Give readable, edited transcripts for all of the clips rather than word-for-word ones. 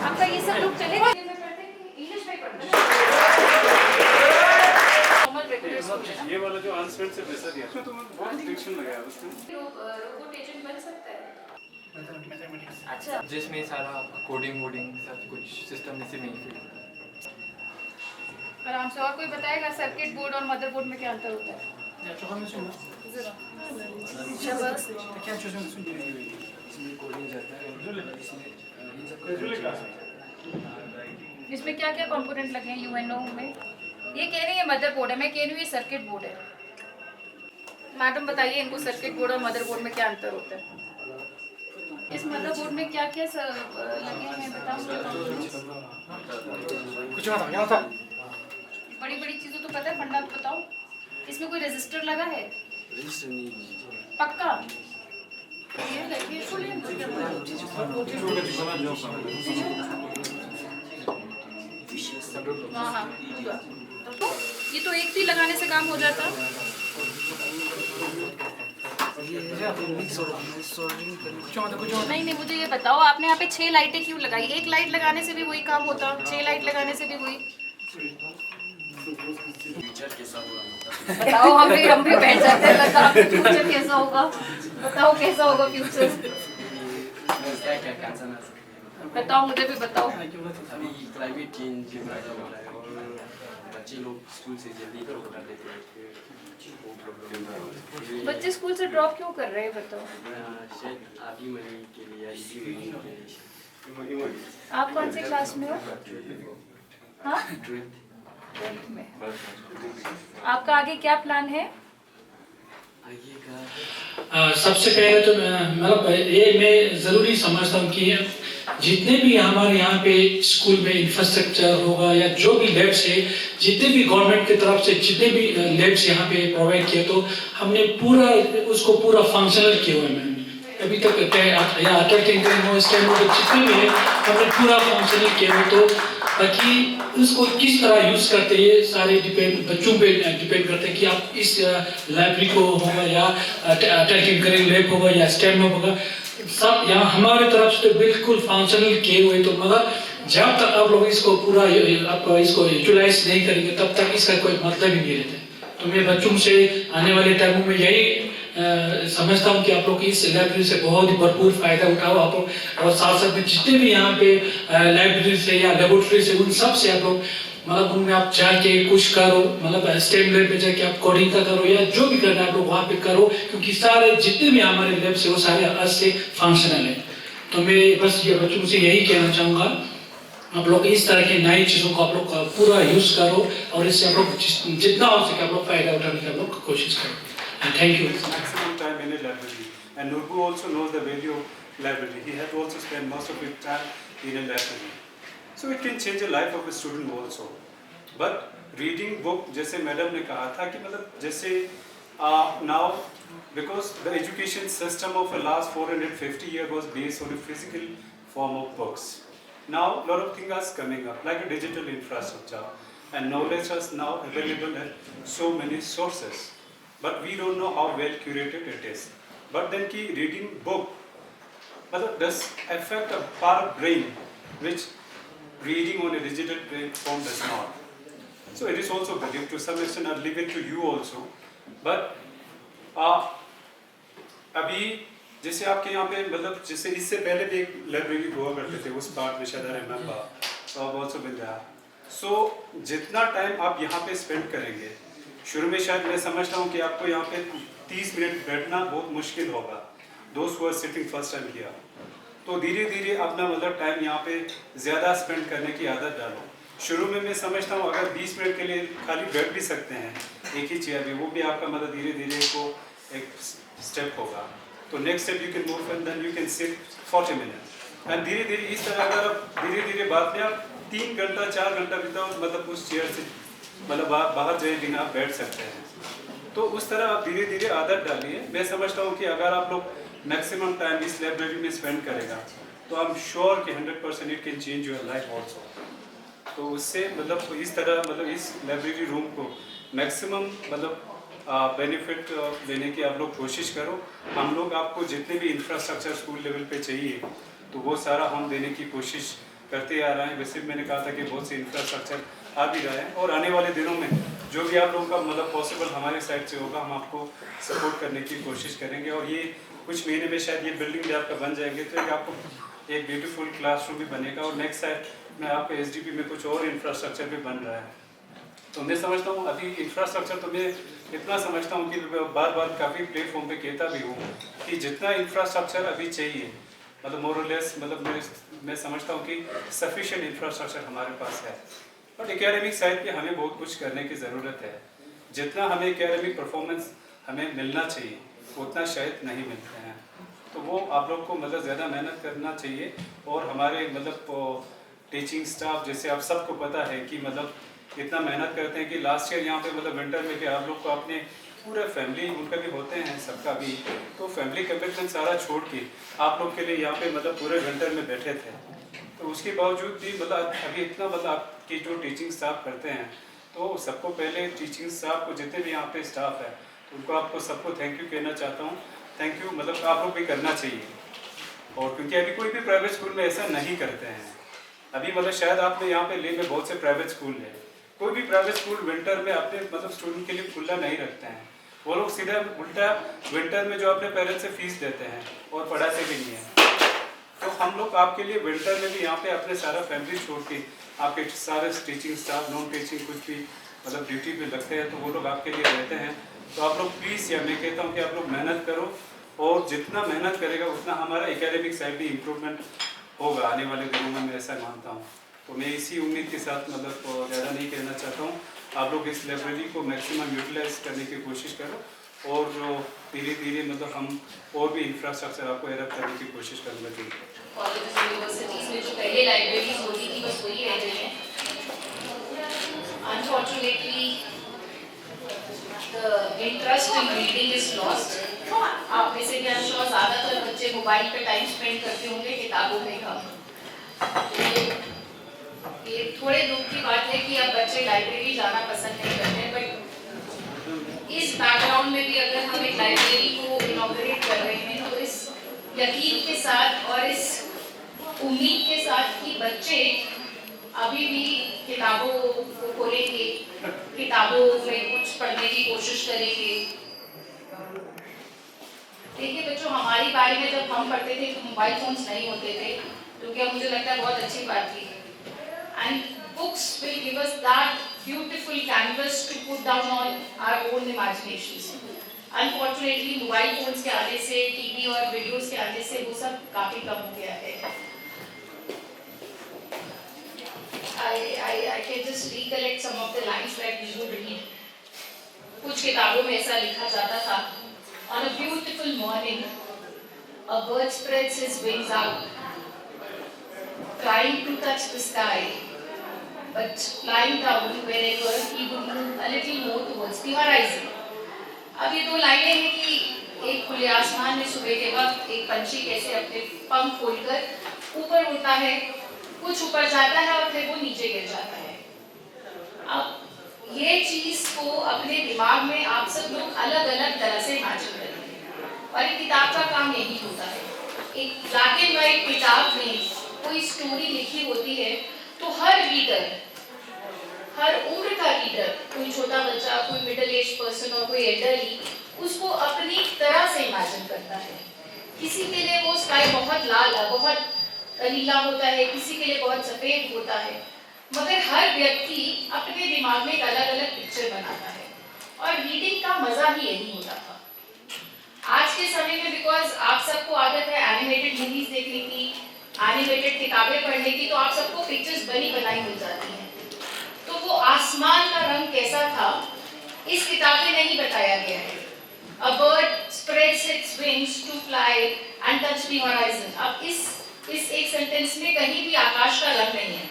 आपका ये सब लोग चलेगा इंग्लिश में पढ़ते हैं। ये वाला जो आंसर से वैसा दिया उसमें तो बहुत डिस्ट्रिक्शन लगाया उसमें रोबोट एजेंट बन सकता है। अच्छा, जिसमें सारा कोडिंग वोडिंग सब कुछ सिस्टम इसी में ही फिट होता है। आराम से। और कोई बताएगा सर्किट बोर्ड और मदरबोर्ड में क्या अंतर होता है? जरा। शाबाश। इसमें क्या क्या कंपोनेंट लगे हैं यूएनओ में? ये कह रही है मदरबोर्ड है, मैं कह रही हूँ ये सर्किट बोर्ड है। मैडम बताइए इनको सर्किट बोर्ड और मदरबोर्ड में क्या अंतर होता है? इस मदरबोर्ड में क्या क्या लगे हैं बताओ। बड़ी बड़ी चीज़ों तो पता है, फंडा बताओ। इसमें कोई रजिस्टर लगा है? पक्का? ये लगी हाँ हाँ। ये तो एक भी लगाने से काम हो जाता। नहीं, मुझे ये बताओ आपने यहाँ पे 6 लाइटें क्यों लगाई? एक लाइट लगाने से भी वही काम होता, 6 लाइट लगाने से भी वही। बताओ, हम भी बैठ जाते हैं, फ्यूचर कैसा होगा? बताओ कैसा होगा फ्यूचर? बताओ, मुझे भी बताओ। अभी क्लाइमेट चेंज हो रहा है और बच्चे लोग स्कूल से जल्दी ड्रॉप कर देते हैं। बच्चे स्कूल से ड्रॉप क्यों कर रहे हैं बताओ? शायद आधी मनी के लिए या इसी मनी के लिए। आप कौन से क्लास में हो? हाँ, 12th में। आपका आगे क्या प्लान है? सबसे पहले तो मतलब ये मैं ज़रूरी समझता हूँ कि जितने भी हमारे यहाँ पे स्कूल में इंफ्रास्ट्रक्चर होगा या जो भी लैब्स है, जितने भी गवर्नमेंट की तरफ से जितने भी लैब्स यहाँ पे प्रोवाइड किए, तो हमने पूरा उसको पूरा फंक्शनल किया हुआ है। अभी तक या अटैकिंग जितने भी है हमने पूरा फंक्शनल किया हुआ, तो ताकि उसको किस तरह यूज़ करते हैं ये सारे बच्चों पे डिपेंड करते हैं कि आप इस लाइब्रेरी को होगा या अटैकिंग करेंग लैब होगा या स्टेम में होगा, सब यहाँ हमारे तरफ से तो बिल्कुल फंक्शनल किए हुए। तो मगर जब तक आप लोग इसको पूरा आप इसको यूटिलाइज नहीं करेंगे तब तक इसका कोई मतलब ही नहीं रहता। तो मैं बच्चों से आने वाले टाइमों में यही समझता हूँ कि आप लोग इस लाइब्रेरी से बहुत ही भरपूर फायदा उठाओ आप लोग, और साथ साथ में जितने भी यहाँ पे लाइब्रेरी से या लेबोरेटरी से उन सब से आप लोग मतलब उनमें आप जाके कुछ करो, मतलब स्टेम लैब पे जाके आप कोडिंग का करो या जो भी करना है आप लोग वहाँ पे करो, क्योंकि सारे जितने भी हमारे लैब से वो सारे आज से फंक्शनल है। तो मैं बस ये बच्चों से यही कहना चाहूँगा, आप लोग इस तरह की नई चीज़ों को आप लोग पूरा यूज़ करो और इससे आप लोग जितना हो सके आप लोग फायदा उठाने की आप लोग कोशिश करो। Thank you. Maximum time in a library, and Nurbu also knows the value of library. He has also spent most of his time in a library, so it can change the life of a student also. But reading book, जैसे madam ने कहा था कि मतलब जैसे now because the education system of the last 450 years was based on a physical form of books. Now a lot of things are coming up like a digital infrastructure, and knowledge is now available at so many sources. But we don't know how well curated it is. But then ki reading book does affect a part of brain which reading on a digital platform does not. So it is also believed to some extent. I'll leave it to you also. But अभी जैसे आपके यहाँ पे मतलब जैसे इससे पहले भी एक लाइब्रेरी हुआ करते थे, उस पार्ट में शायद remember so I've also been there. So जितना टाइम आप यहाँ पे स्पेंड करेंगे, शुरू में शायद मैं समझता हूँ कि आपको यहाँ पे 30 मिनट बैठना बहुत मुश्किल होगा, those who are sitting first time here. तो धीरे धीरे अपना मतलब टाइम यहाँ पे ज़्यादा स्पेंड करने की आदत डालो। शुरू में मैं समझता हूँ अगर 20 मिनट के लिए खाली बैठ भी सकते हैं एक ही चेयर में, वो भी आपका मतलब धीरे धीरे को एक स्टेप होगा। तो next step you can move and then you can sit 40 minute, and धीरे धीरे इस तरह अगर आप धीरे धीरे बाद में आप 3 घंटा 4 घंटा बिताओ मतलब उस चेयर से मतलब बाहर जाए बिना आप बैठ सकते हैं। तो उस तरह आप धीरे धीरे आदत डालिए। मैं समझता हूँ कि अगर आप लोग मैक्सिमम टाइम इस लाइब्रेरी में स्पेंड करेगा तो आई एम श्योर कि 100% it can change your life also. तो उससे मतलब इस तरह मतलब इस लाइब्रेरी रूम को मैक्सिमम मतलब बेनिफिट लेने की आप लोग कोशिश करो। हम लोग आपको जितने भी इंफ्रास्ट्रक्चर स्कूल लेवल पे चाहिए तो वो सारा हम देने की कोशिश करते आ रहे हैं। वैसे भी मैंने कहा था कि बहुत से इंफ्रास्ट्रक्चर आ भी रहे हैं और आने वाले दिनों में जो भी आप लोगों का मतलब पॉसिबल हमारे साइड से होगा, हम आपको सपोर्ट करने की कोशिश करेंगे। और ये कुछ महीने में शायद ये बिल्डिंग भी आपका बन जाएंगे, तो एक आपको एक ब्यूटीफुल क्लासरूम भी बनेगा। और नेक्स्ट साइड में आपके एसडीपी में कुछ और इंफ्रास्ट्रक्चर भी बन रहा है। तो मैं समझता हूँ अभी इंफ्रास्ट्रक्चर तो मैं इतना समझता हूँ कि बार बार काफ़ी प्लेटफॉर्म पे कहता भी हूँ कि जितना इंफ्रास्ट्रक्चर अभी चाहिए, मतलब मोर और लेस, मतलब मैं समझता हूँ कि सफिशिएंट इंफ्रास्ट्रक्चर हमारे पास है। बट एकेडमिक साइड पे हमें बहुत कुछ करने की ज़रूरत है। जितना हमें एकेडमिक परफॉर्मेंस हमें मिलना चाहिए उतना शायद नहीं मिलते हैं, तो वो आप लोग को मतलब ज़्यादा मेहनत करना चाहिए। और हमारे मतलब टीचिंग स्टाफ, जैसे आप सबको पता है कि मतलब इतना मेहनत करते हैं कि लास्ट ईयर यहाँ पे मतलब विंटर में भी आप लोग को अपने पूरे फैमिली उनका भी होते हैं सबका भी, तो फैमिली कमिटमेंट सारा छोड़ के आप लोग के लिए यहाँ पे मतलब पूरे विंटर में बैठे थे। तो उसके बावजूद भी मतलब अभी इतना मतलब आपकी जो टीचिंग स्टाफ करते हैं, तो सबको पहले टीचिंग स्टाफ को जितने भी यहाँ पे स्टाफ है उनको आपको सबको थैंक यू कहना चाहता हूँ। थैंक यू मतलब आप लोग भी करना चाहिए। और क्योंकि अभी कोई भी प्राइवेट स्कूल में ऐसा नहीं करते हैं। अभी मतलब शायद आपने यहाँ पे ले में बहुत से प्राइवेट स्कूल है, कोई भी प्राइवेट स्कूल विंटर में अपने मतलब स्टूडेंट के लिए खुला नहीं रखते हैं। वो लोग सीधा उल्टा विंटर में जो अपने पेरेंट्स से फीस देते हैं और पढ़ाते भी नहीं हैं। तो हम लोग आपके लिए विंटर में भी यहाँ पे अपने सारा फैमिली छोड़ के आपके सारे टीचिंग स्टाफ, नॉन टीचिंग कुछ भी मतलब ड्यूटी पे लगते हैं, तो वो लोग आपके लिए रहते हैं। तो आप लोग प्लीज़, या मैं कहता हूँ कि आप लोग मेहनत करो, और जितना मेहनत करेगा उतना हमारा एकेडमिक साइड भी इम्प्रूवमेंट होगा आने वाले दिनों में, मैं ऐसा मानता हूँ। तो मैं इसी उम्मीद के साथ मतलब ज़्यादा नहीं कहना चाहता हूँ। आप लोग इस लाइब्रेरी को मैक्सिमम यूटिलाइज करने की कोशिश करो, और धीरे धीरे मतलब हम और भी इंफ्रास्ट्रक्चर आपको एडप्ट करने की कोशिश करूँगा। जी, कॉलेज यूनिवर्सिटीज़ में जो पहले लाइब्रेरीज होती थी बस वही रह गई हैं। Unfortunately the interest in reading is lost. आप में से भी ज़्यादातर बच्चे मोबाइल पे टाइम स्पेंड करते होंगे, किताबों में कम। ये थोड़े दुख की बात है कि अब बच्चे लाइब्रेरी जाना पसंद नहीं करते, बट इस बैकग्राउंड में भी अगर हम एक लाइब्रेरी को इनॉग्रेट कर रहे हैं, तो इस यकीन के साथ और इस उम्मीद के साथ कि बच्चे अभी भी किताबों को खोलेंगे, किताबों में कुछ पढ़ने की कोशिश करेंगे। देखिए बच्चों, हमारी बारी में जब हम पढ़ते थे तो मोबाइल फोन्स नहीं होते थे, तो क्या मुझे लगता है बहुत अच्छी बात थी। And books will give us that beautiful canvas to put down on our own imaginations. Unfortunately, mobile phones के आने से, टीवी और वीडियोस के आने से वो सब काफी कम हो गया है। I can just recollect some of the lines that we would read. कुछ किताबों में ऐसा लिखा जाता था, On a beautiful morning, a bird spreads his wings out, trying to touch the sky, but flying down wherever he would move a little more towards the horizon. अब ये दो लाइनें हैं कि एक खुले आसमान में सुबह के वक्त एक पंछी कैसे अपने पंख खोलकर ऊपर उड़ता है, कुछ ऊपर जाता है और फिर वो नीचे गिर जाता है। अब ये चीज को अपने दिमाग में आप सब लोग अलग अलग तरह से इमेजिन करेंगे, और एक किताब का काम यही होता है। एक ब्लैक एंड व्हाइट किताब में कोई स्टोरी लिखी होती है, तो हर रीडर, हर उम्र का रीडर, कोई छोटा बच्चा, कोई मिडिल एज पर्सन और कोई एल्डरली, उसको अपनी तरह से इमेजिन करता है। किसी के लिए वो स्काई बहुत लाल, बहुत नीला होता है, किसी के लिए बहुत सफेद होता है, मगर हर व्यक्ति अपने दिमाग में एक अलग अलग पिक्चर बनाता है, और रीडिंग का मजा ही यही होता था। आज के समय में बिकॉज आप सबको आदत है एनिमेटेड मूवीज देखने की, एनिमेटेड किताबें पढ़ने की, तो आप सबको पिक्चर्स बनी बनाई मिल जाती हैं। तो वो आसमान का रंग कैसा था इस किताब में नहीं बताया गया है। A bird spreads its wings to fly and touch the horizon. अब इस एक सेंटेंस में कहीं भी आकाश का रंग नहीं है,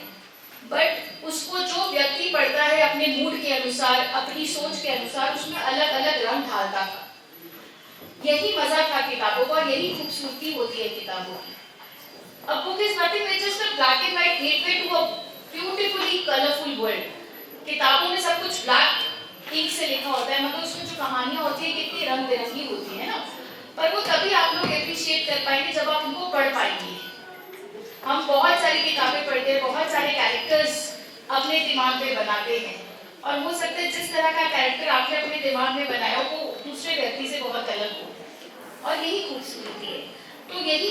बट उसको जो व्यक्ति पढ़ता है अपने मूड के अनुसार, अपनी सोच के अनुसार, उसमें अलग अलग रंग ढालता था। यही मजा था किताबों का, यही खूबसूरती होती है किताबों की। A book is nothing but just a black and white gateway to a beautifully colorful world. किताबों में सब कुछ ब्लैक इंक से लिखा होता है, मगर उसमें जो कहानियां होती है कितनी रंग बिरंगी होती है ना, पर वो तभी आप लोग एप्रिशिएट कर पाएंगे जब आप उनको पढ़ पाएंगे। सारी किताबें पढ़ते हैं, बहुत सारे कैरेक्टर्स अपने दिमाग में बनाते हैं, और हो सकता है जिस तरह का कैरेक्टर आपने अपने दिमाग में बनाया वो दूसरे व्यक्ति से बहुत अलग हो, और यही खूबसूरती है। तो यही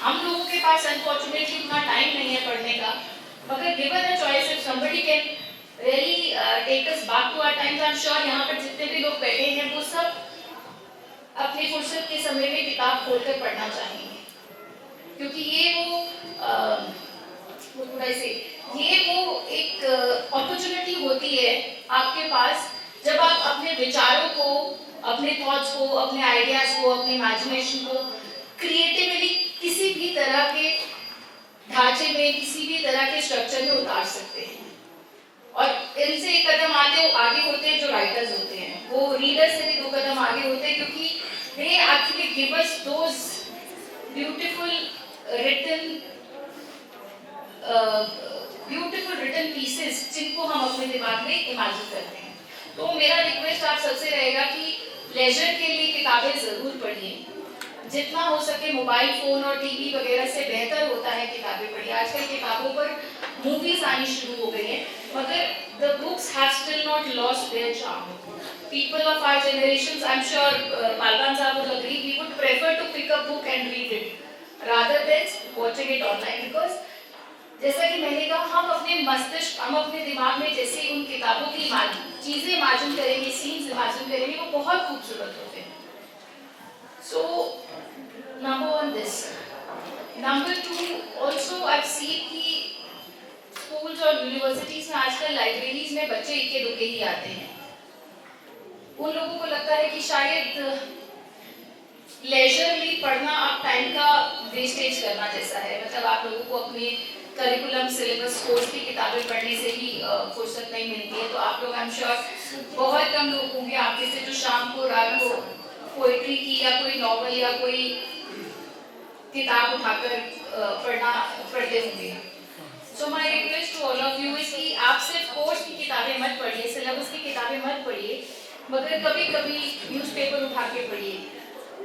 हम लोगों के पास अनफॉर्चुनेटली उतना टाइम नहीं है पढ़ने का, मगर given a choice, if somebody can really take us back to our times, I am sure यहाँ पर जितने भी लोग बैठे हैं वो सब अपनी फुर्सत के समय में किताब खोलकर पढ़ना चाहेंगे, क्योंकि ये वो एक अपॉर्चुनिटी होती है आपके पास, जब आप अपने विचारों को, अपने थॉट्स को, अपने आइडियाज को, अपने इमेजिनेशन को क्रिएटिवली किसी भी तरह के ढांचे में, किसी भी तरह के स्ट्रक्चर में उतार सकते हैं। और इनसे एक कदम आगे होते हैं जो राइटर्स होते हैं, वो रीडर से भी 2 कदम आगे होते हैं, क्योंकि they actually give us those beautiful written pieces जिनको हम अपने दिमाग में इमेजिन करते हैं। तो मेरा रिक्वेस्ट आप सबसे रहेगा कि लेजर के लिए किताबें ज़रूर पढ़िए, जितना हो सके मोबाइल फ़ोन और टीवी वगैरह से बेहतर होता है किताबें पढ़िए। आजकल किताबों पर मूवीज आनी शुरू हो गई हैं, मगर the books have still not lost their charm. People of our generations, I'm sure Malvan sahab would agree, we would prefer to pick a book and read it rather than watching it online, because जैसा कि मैंने कहा, हम अपने मस्तिष्क, हम अपने दिमाग में जैसे उन किताबों की चीज़ें इमेजिन करेंगे, सीन्स इमेजिन करेंगे, वो बहुत खूबसूरत होते हैं। So number 1 this. Number 2 also I've seen कि स्कूल्स और यूनिवर्सिटीज में आजकल लाइब्रेरीज में बच्चे इक्के दुक्के ही आते हैं। उन लोगों को लगता है कि शायद लेजरली पढ़ना आप टाइम का वेस्टेज करना जैसा है, मतलब आप लोगों को अपने करिकुलम सिलेबस कोर्स की किताबें पढ़ने से ही फुर्सत नहीं मिलती है। तो आप लोग, आई एम श्योर बहुत कम लोग होंगे आपके से जो शाम को, रात को पोइट्री की या कोई नॉवल या कोई किताब उठाकर पढ़ते होंगे। So my request to all of you is कि आप सिर्फ कोर्स की किताबें मत पढ़िए, सिलेबस की किताबें मत पढ़िए, मगर कभी कभी न्यूज़पेपर उठा के पढ़िए।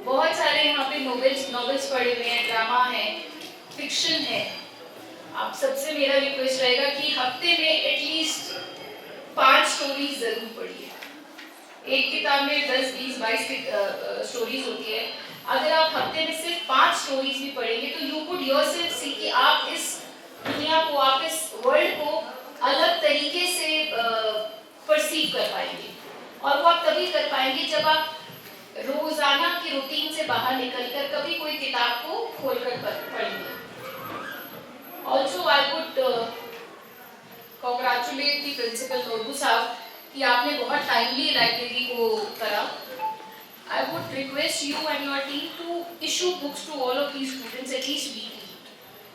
बहुत सारे यहाँ पे नॉवेल्स पढ़े हुए हैं, ड्रामा है, फिक्शन है। आप सबसे मेरा रिक्वेस्ट रहेगा कि हफ्ते में एटलीस्ट 5 स्टोरीज जरूर पढ़िए। एक किताब में 10, 20, 22 स्टोरीज होती है। अगर आप हफ्ते में सिर्फ 5 स्टोरीज भी पढ़ेंगे तो यू वुड योरसेल्फ सी कि आप इस दुनिया को, आप इस वर्ल्ड को अलग तरीके से परसीव कर पाएंगे। और वो आप तभी कर पाएंगे जब आप रोजाना की रूटीन से बाहर निकलकर कभी कोई किताब को खोलकर पढ़ेंगे। Also I would congratulate the principal Norbu साहब कि आपने बहुत टाइमली लाइब्रेरी को करा। I would request you and your team to issue books to all of these students at least weekly.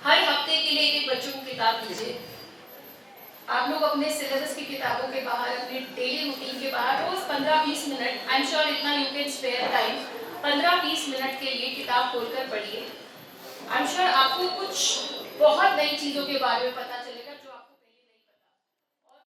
हर हफ्ते के लिए एक बच्चों को किताब दीजिए। आप लोग अपने सिलेबस की किताबों के बाहर, अपने डेली रूटीन के बाहर रोज 15-20 मिनट, आई एम श्योर इतना you can spare time, 15-20 minute के लिए किताब खोलकर पढ़िए। आई एम श्योर आपको कुछ बहुत नई चीज़ों के बारे में पता